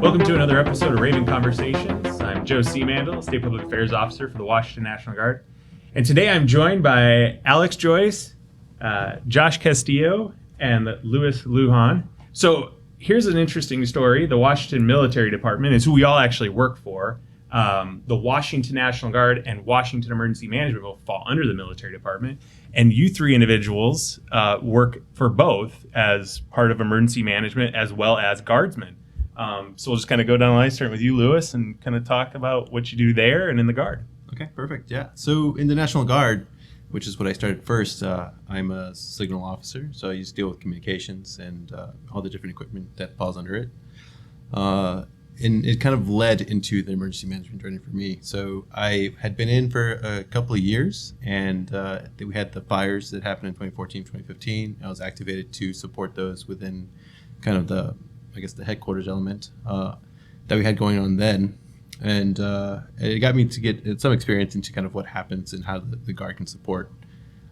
Welcome to another episode of Raven Conversations. I'm Joe Seamandel, State Public Affairs Officer for the Washington National Guard. And today I'm joined by Alex Joyce, Josh Castillo, and Louis Lujan. So here's an interesting story. The Washington Military Department is who we all actually work for. The Washington National Guard and Washington Emergency Management will fall under the Military Department. And you three individuals work for both as part of emergency management as well as guardsmen. So we'll just kind of go down the line, starting with you, Louis, and kind of talk about what you do there and in the Guard. Okay, perfect. Yeah. So in the National Guard, which is what I started first, I'm a signal officer. So I used to deal with communications and all the different equipment that falls under it. And it kind of led into the emergency management journey for me. So I had been in for a couple of years, and we had the fires that happened in 2014, 2015. I was activated to support those within kind of the headquarters element that we had going on then. And it got me to get some experience into kind of what happens and how the Guard can support.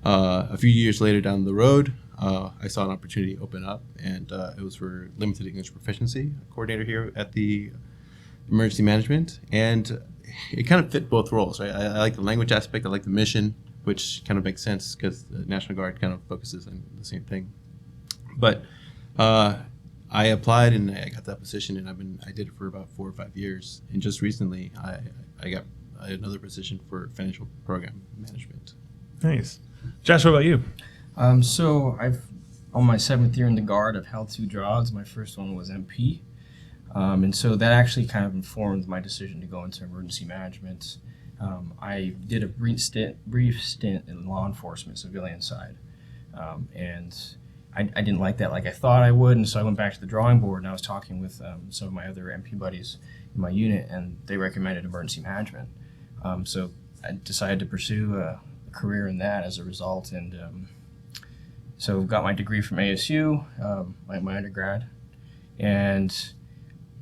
A few years later down the road, I saw an opportunity open up, and it was for limited English proficiency coordinator here at the emergency management. And it kind of fit both roles, right? I like the language aspect, I like the mission, which kind of makes sense because the National Guard kind of focuses on the same thing. But I applied and I got that position, and I did it for about 4 or 5 years. And just recently, I got another position for financial program management. Nice. Josh, what about you? So I've on my 7th year in the Guard, I've held 2 jobs. My first one was MP, and so that actually kind of informed my decision to go into emergency management. I did a brief stint in law enforcement, civilian side, and I didn't like that like I thought I would, and so I went back to the drawing board, and I was talking with some of my other MP buddies in my unit, and they recommended emergency management. So I decided to pursue a career in that as a result, and so got my degree from ASU, my undergrad, and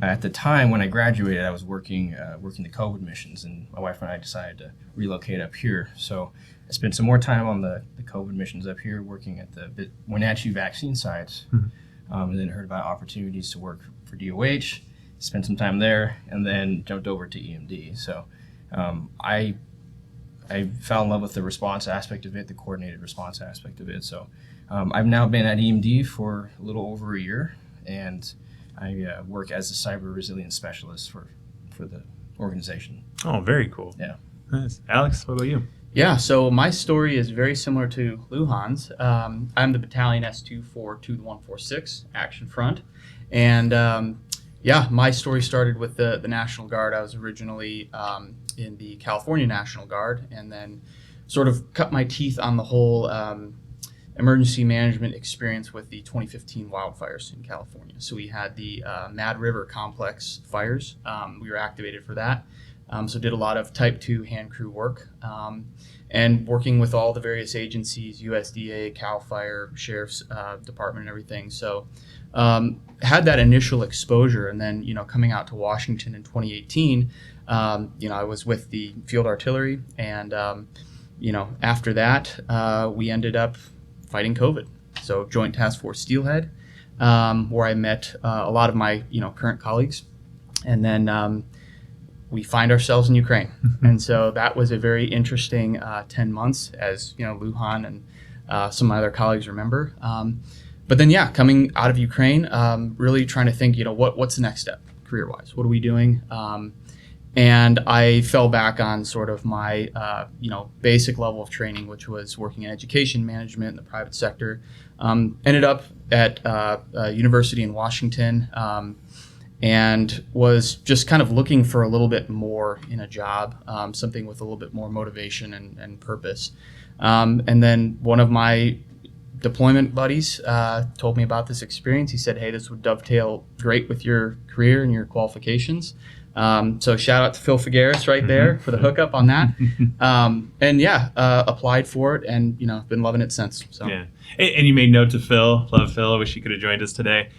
at the time when I graduated, I was working the COVID missions, and my wife and I decided to relocate up here. So I spent some more time on the COVID missions up here, working at the Wenatchee vaccine sites, and then heard about opportunities to work for DOH, spent some time there, and then jumped over to EMD. So I fell in love with the response aspect of it, the coordinated response aspect of it. So I've now been at EMD for a little over a year, and I work as a cyber resilience specialist for the organization. Oh, very cool. Yeah. Nice. Alex, what about you? Yeah, so my story is very similar to Lujan's. I'm the battalion S242 146 Action Front. And my story started with the National Guard. I was originally in the California National Guard, and then sort of cut my teeth on the whole emergency management experience with the 2015 wildfires in California. So we had the Mad River Complex fires. We were activated for that. So did a lot of Type 2 hand crew work, and working with all the various agencies, USDA, CAL FIRE, Sheriff's Department, and everything. So had that initial exposure, and then coming out to Washington in 2018, I was with the Field Artillery, and after that we ended up fighting COVID. So Joint Task Force Steelhead, where I met a lot of my current colleagues, and then we find ourselves in Ukraine. And so that was a very interesting 10 months, as Lujan and some of my other colleagues remember. But then, coming out of Ukraine, really trying to think, what's the next step career-wise? What are we doing? And I fell back on sort of my, basic level of training, which was working in education management in the private sector. Ended up at a university in Washington, and was just kind of looking for a little bit more in a job, something with a little bit more motivation and purpose. And then one of my deployment buddies told me about this experience. He said, hey, this would dovetail great with your career and your qualifications. So shout out to Phil Figueres right there for the hookup on that. Applied for it, and been loving it since. So. Yeah, and you made note to Phil. Love Phil. I wish he could have joined us today.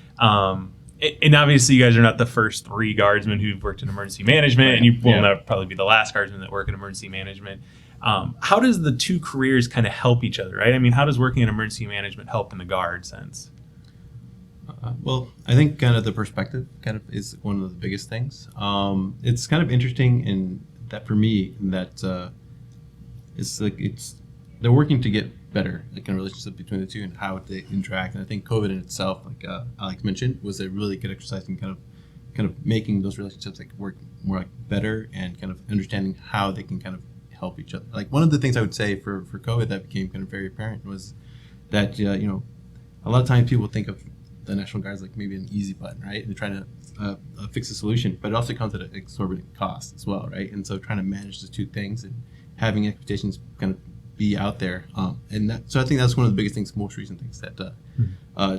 And obviously, you guys are not the first 3 guardsmen who've worked in emergency management, and you will not probably be the last guardsman that work in emergency management. How does the 2 careers kind of help each other, right? I mean, how does working in emergency management help in the Guard sense? Well, I think kind of the perspective kind of is one of the biggest things. It's kind of interesting in that for me that they're working to get better, like in a relationship between the two and how they interact. And I think COVID in itself, like Alex mentioned, was a really good exercise in kind of making those relationships like work more like better and kind of understanding how they can kind of help each other. Like one of the things I would say for COVID that became kind of very apparent was that a lot of times people think of the National Guard as like maybe an easy button, right? And they're trying to fix a solution, but it also comes at an exorbitant cost as well, right? And so trying to manage the two things and having expectations kind of be out there, so I think that's one of the biggest things, most recent things that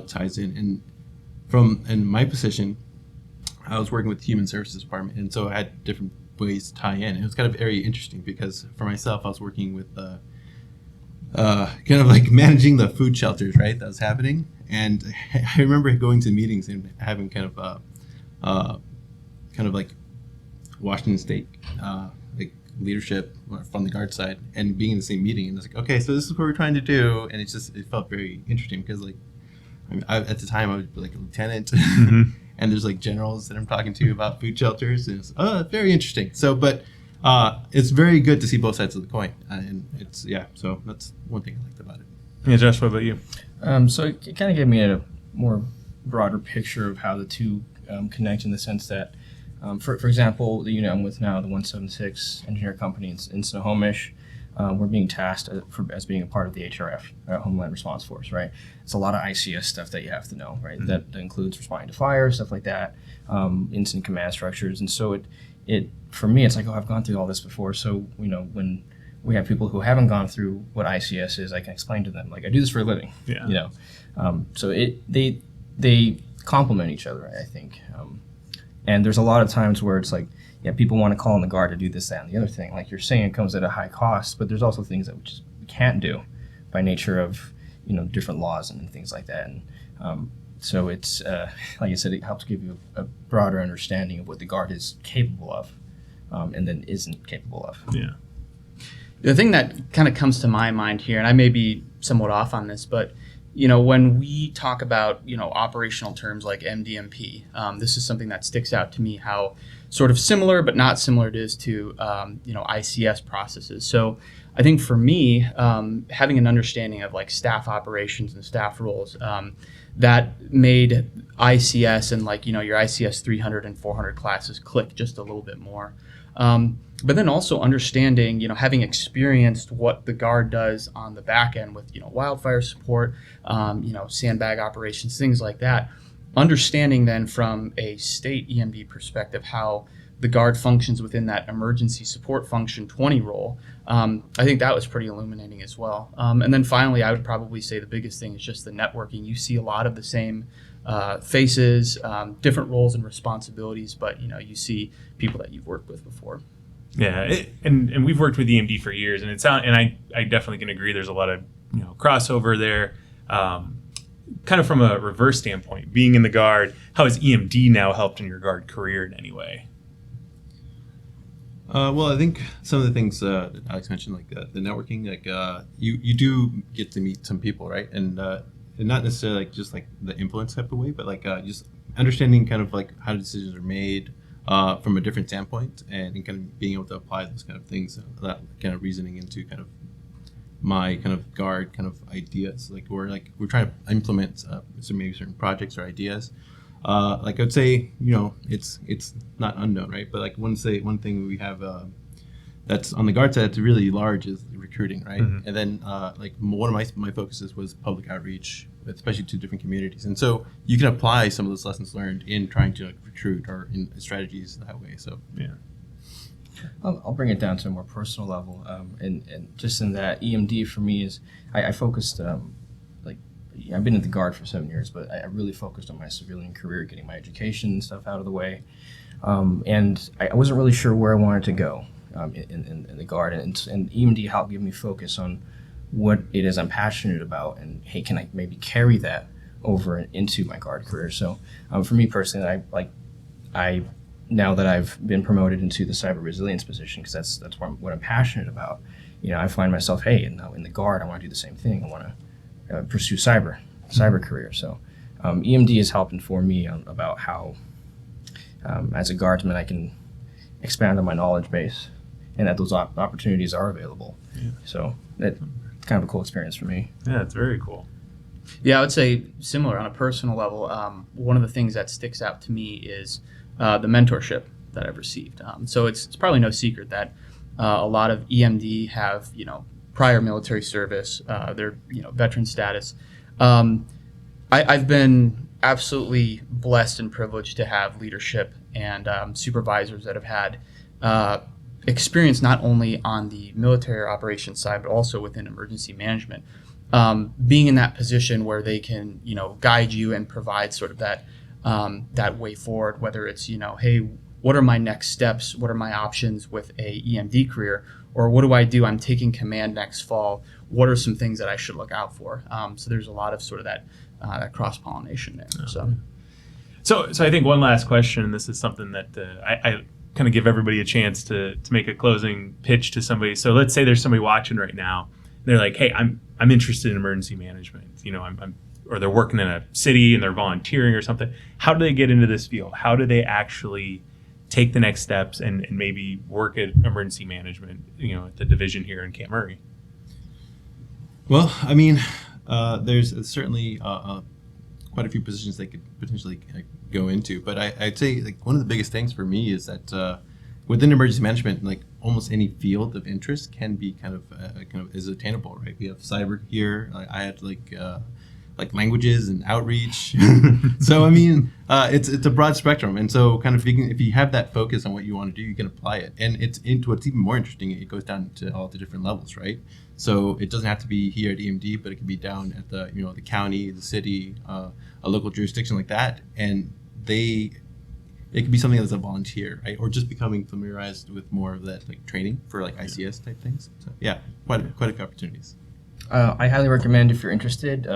ties in. And in my position, I was working with the Human Services Department, and so I had different ways to tie in. It was kind of very interesting because for myself, I was working with kind of like managing the food shelters, right? That was happening, and I remember going to meetings and having kind of like Washington State like leadership from the Guard side and being in the same meeting, and it's like, okay, so this is what we're trying to do, and it felt very interesting because like at the time I was like a lieutenant. And there's like generals that I'm talking to about food shelters, and it's very interesting. So, but it's very good to see both sides of the coin, and it's so that's one thing I liked about it. Yeah, Josh, what about you? So it kind of gave me a more broader picture of how the two connect in the sense that, for example, the unit I'm with now, the 176 Engineer Company in Snohomish, we're being tasked as being a part of the HRF, Homeland Response Force, right? It's a lot of ICS stuff that you have to know, right? Mm-hmm. That includes responding to fire, stuff like that, incident command structures. And so it for me, it's like, I've gone through all this before. So, when we have people who haven't gone through what ICS is, I can explain to them, like, I do this for a living, So they complement each other, I think. And there's a lot of times where it's like, people want to call in the Guard to do this, that, and the other thing. Like you're saying, it comes at a high cost, but there's also things that we just can't do by nature of, different laws and things like that. And so it's, like I said, it helps give you a broader understanding of what the Guard is capable of and then isn't capable of. Yeah. The thing that kind of comes to my mind here, and I may be somewhat off on this, but when we talk about, operational terms like MDMP, this is something that sticks out to me, how sort of similar but not similar it is to, ICS processes. So I think for me, having an understanding of like staff operations and staff roles, that made ICS and like, your ICS 300 and 400 classes click just a little bit more. But then also understanding, having experienced what the Guard does on the back end with, wildfire support, sandbag operations, things like that. Understanding then from a state EMD perspective how the Guard functions within that emergency support function 20 role, I think that was pretty illuminating as well. And then finally, I would probably say the biggest thing is just the networking. You see a lot of the same faces, different roles and responsibilities, but you see people that you've worked with before. Yeah, and we've worked with EMD for years, and I definitely can agree. There's a lot of crossover there. Kind of from a reverse standpoint, being in the Guard, how has EMD now helped in your Guard career in any way? Well, I think some of the things that Alex mentioned, like the networking, like you do get to meet some people, right? And not necessarily like just like the influence type of way, but like just understanding kind of like how decisions are made from a different standpoint, and kind of being able to apply those kind of things, that kind of reasoning into kind of my kind of Guard kind of ideas. Like we're trying to implement maybe certain projects or ideas. Like I'd say, it's not unknown, right? But like one thing we have that's on the Guard side that's really large is recruiting, right? Mm-hmm. And then like one of my focuses was public outreach, especially to different communities. And so you can apply some of those lessons learned in trying to recruit or in strategies that way. So yeah. I'll bring it down to a more personal level, and just in that EMD for me is I focused I've been in the Guard for 7 years, but I really focused on my civilian career, getting my education and stuff out of the way, and I wasn't really sure where I wanted to go in the Guard, and EMD helped give me focus on what it is I'm passionate about, and hey, can I maybe carry that over into my Guard career? So for me personally, I now that I've been promoted into the cyber resilience position, because that's what I'm passionate about, I find myself, hey, in the Guard, I want to do the same thing. I want to pursue cyber career. So EMD has helped inform me about how, as a guardsman, I can expand on my knowledge base, and that those opportunities are available. Yeah. So that's kind of a cool experience for me. Yeah, it's very cool. Yeah, I would say similar on a personal level. One of the things that sticks out to me is the mentorship that I've received. So it's probably no secret that a lot of EMD have prior military service, their veteran status. I've been absolutely blessed and privileged to have leadership and supervisors that have had experience not only on the military operations side but also within emergency management. Being in that position where they can guide you and provide sort of that way forward, whether it's hey, what are my next steps, what are my options with a EMD career, or what do I do, I'm taking command next fall, what are some things that I should look out for. So there's a lot of sort of that cross-pollination there. So I think one last question, and this is something that I kind of give everybody a chance to make a closing pitch to somebody. So let's say there's somebody watching right now. They're like, hey, I'm interested in emergency management. Or they're working in a city and they're volunteering or something. How do they get into this field? How do they actually take the next steps and maybe work at emergency management, at the division here in Camp Murray? Well, I mean, there's certainly quite a few positions they could potentially go into, but I'd say one of the biggest things for me is that within emergency management, almost any field of interest can be kind of is attainable, right? We have cyber here. I had languages and outreach. So I mean, it's a broad spectrum, and so kind of if you have that focus on what you want to do, you can apply it. And it's into what's even more interesting. It goes down to all the different levels, right? So it doesn't have to be here at EMD, but it can be down at the the county, the city, a local jurisdiction like that, and it could be something that's a volunteer, right? Or just becoming familiarized with more of that training for ICS type things. So yeah, quite a few opportunities. I highly recommend if you're interested.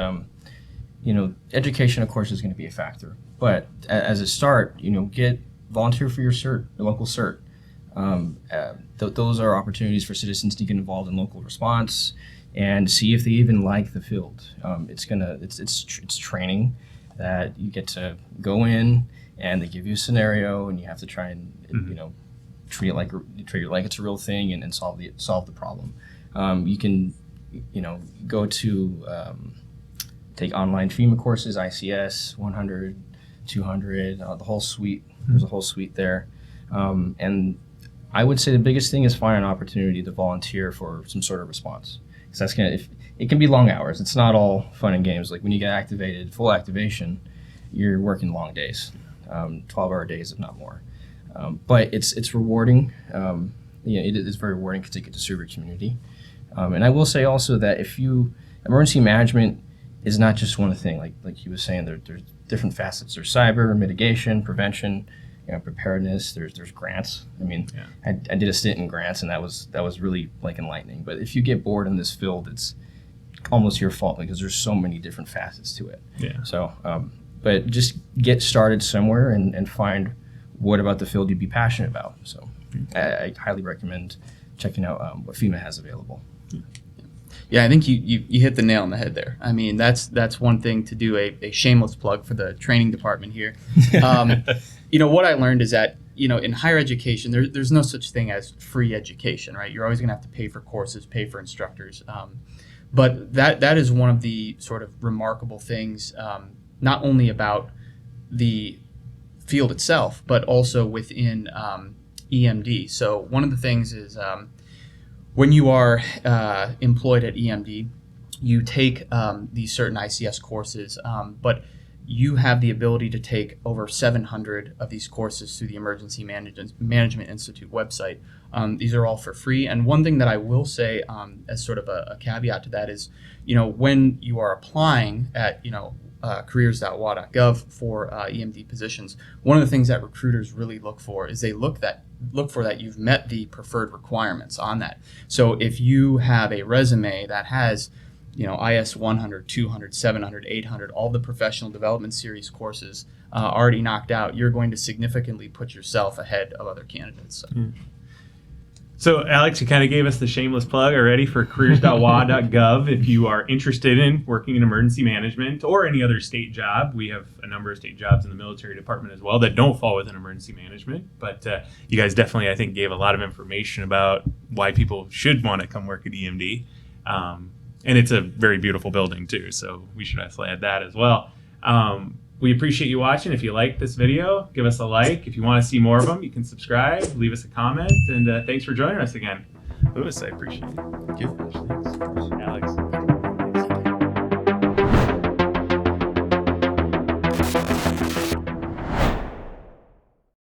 Education, of course, is going to be a factor. But as a start, get volunteer for your CERT, your local CERT. Those are opportunities for citizens to get involved in local response and see if they even like the field. It's training that you get to go in and they give you a scenario and you have to try and treat it like it's a real thing and solve the problem. You can go to take online FEMA courses, ICS 100, 200, the whole suite. There's a whole suite there. And I would say the biggest thing is find an opportunity to volunteer for some sort of response. Because it can be long hours. It's not all fun and games. Like when you get activated, full activation, you're working long days, 12-hour days if not more. But it's rewarding. It is very rewarding because you get to serve your community. And I will say also that emergency management is not just one thing. Like he was saying, there's different facets. There's cyber, mitigation, prevention, preparedness. There's grants. I mean, yeah. I did a stint in grants, and that was really enlightening. But if you get bored in this field, it's almost your fault because there's so many different facets to it. Yeah. So, but just get started somewhere and find what about the field you'd be passionate about. So, I highly recommend checking out what FEMA has available. Yeah, I think you hit the nail on the head there. I mean, that's one thing to do a shameless plug for the training department here. What I learned is that, in higher education, there's no such thing as free education, right? You're always going to have to pay for courses, pay for instructors. But that is one of the sort of remarkable things, not only about the field itself, but also within EMD. So one of the things is when you are employed at EMD, you take these certain ICS courses, but you have the ability to take over 700 of these courses through the Emergency Management Institute website. These are all for free. And one thing that I will say as sort of a caveat to that is, when you are applying at, careers.wa.gov for EMD positions, one of the things that recruiters really look for is they look for that you've met the preferred requirements on that. So if you have a resume that has IS 100, 200, 700, 800, all the professional development series courses already knocked out, you're going to significantly put yourself ahead of other candidates. So. So, Alex, you kind of gave us the shameless plug already for careers.wa.gov. If you are interested in working in emergency management or any other state job, we have a number of state jobs in the military department as well that don't fall within emergency management. But you guys definitely, I think, gave a lot of information about why people should want to come work at EMD. And it's a very beautiful building, too. So we should actually add that as well. We appreciate you watching. If you like this video, give us a like. If you want to see more of them, you can subscribe, leave us a comment, and thanks for joining us again. Lewis, I appreciate it. Thank you. Alex.